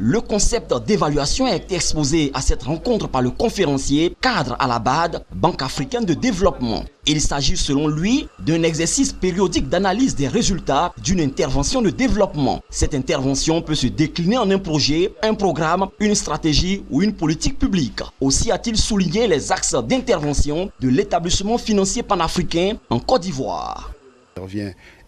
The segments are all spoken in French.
Le concept d'évaluation a été exposé à cette rencontre par le conférencier cadre à la BAD, Banque africaine de développement. Il s'agit selon lui d'un exercice périodique d'analyse des résultats d'une intervention de développement. Cette intervention peut se décliner en un projet, un programme, une stratégie ou une politique publique. Aussi a-t-il souligné les axes d'intervention de l'établissement financier panafricain en Côte d'Ivoire.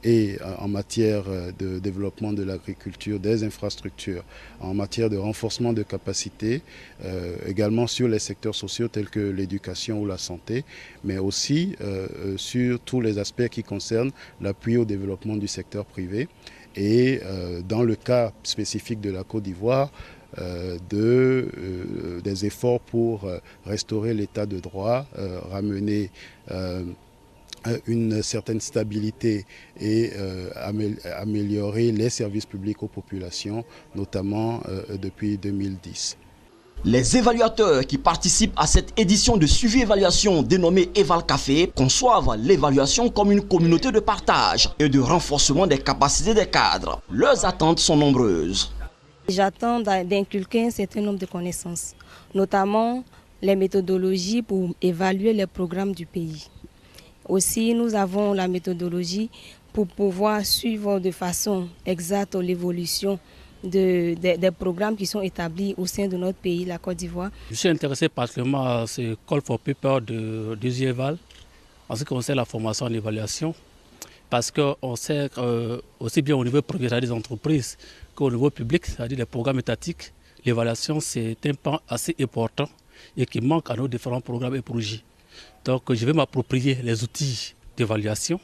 Et en matière de développement de l'agriculture, des infrastructures, en matière de renforcement de capacités, également sur les secteurs sociaux tels que l'éducation ou la santé, mais aussi sur tous les aspects qui concernent l'appui au développement du secteur privé. Et dans le cas spécifique de la Côte d'Ivoire, des efforts pour restaurer l'état de droit, ramener une certaine stabilité et améliorer les services publics aux populations, notamment depuis 2010. Les évaluateurs qui participent à cette édition de suivi-évaluation dénommée Eval Café conçoivent l'évaluation comme une communauté de partage et de renforcement des capacités des cadres. Leurs attentes sont nombreuses. J'attends d'inculquer un certain nombre de connaissances, notamment les méthodologies pour évaluer les programmes du pays. Aussi, nous avons la méthodologie pour pouvoir suivre de façon exacte l'évolution des programmes qui sont établis au sein de notre pays, la Côte d'Ivoire. Je suis intéressé particulièrement à ce Call for Paper de Eval en ce qui concerne la formation et l'évaluation, parce qu'on sait aussi bien au niveau propriétaire des entreprises qu'au niveau public, c'est-à-dire les programmes étatiques, l'évaluation c'est un pan assez important et qui manque à nos différents programmes et projets. Donc je vais m'approprier les outils d'évaluation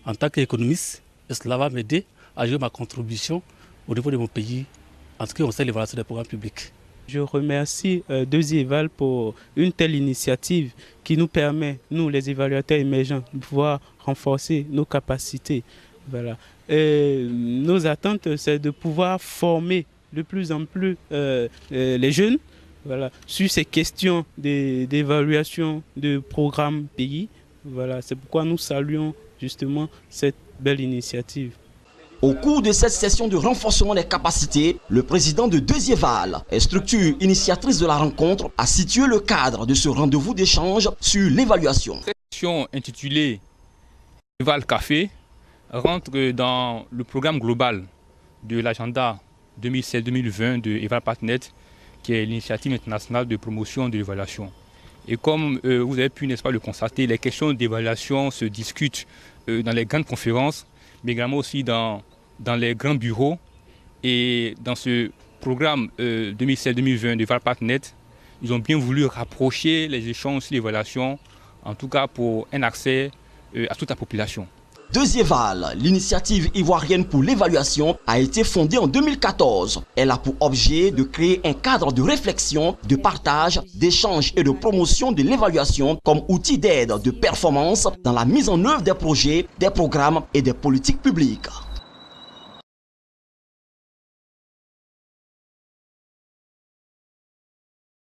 en tant qu'économiste et cela va m'aider à jouer ma contribution au niveau de mon pays en ce qui concerne l'évaluation des programmes publics. Je remercie Eval pour une telle initiative qui nous permet, nous les évaluateurs émergents, de pouvoir renforcer nos capacités. Voilà. Et nos attentes, c'est de pouvoir former de plus en plus les jeunes. Voilà, sur ces questions d'évaluation de programmes pays. Voilà, c'est pourquoi nous saluons justement cette belle initiative. Au cours de cette session de renforcement des capacités, le président de Eval, structure initiatrice de la rencontre, a situé le cadre de ce rendez-vous d'échange sur l'évaluation. Cette session intitulée Eval Café rentre dans le programme global de l'agenda 2016-2020 de Eval Partnet, qui est l'initiative internationale de promotion de l'évaluation. Et comme vous avez pu, n'est-ce pas, le constater, les questions d'évaluation se discutent dans les grandes conférences, mais également aussi dans les grands bureaux. Et dans ce programme 2016-2020 de ValPartNet, ils ont bien voulu rapprocher les échanges sur l'évaluation, en tout cas pour un accès à toute la population. Eval, l'initiative ivoirienne pour l'évaluation, a été fondée en 2014. Elle a pour objet de créer un cadre de réflexion, de partage, d'échange et de promotion de l'évaluation comme outil d'aide de performance dans la mise en œuvre des projets, des programmes et des politiques publiques.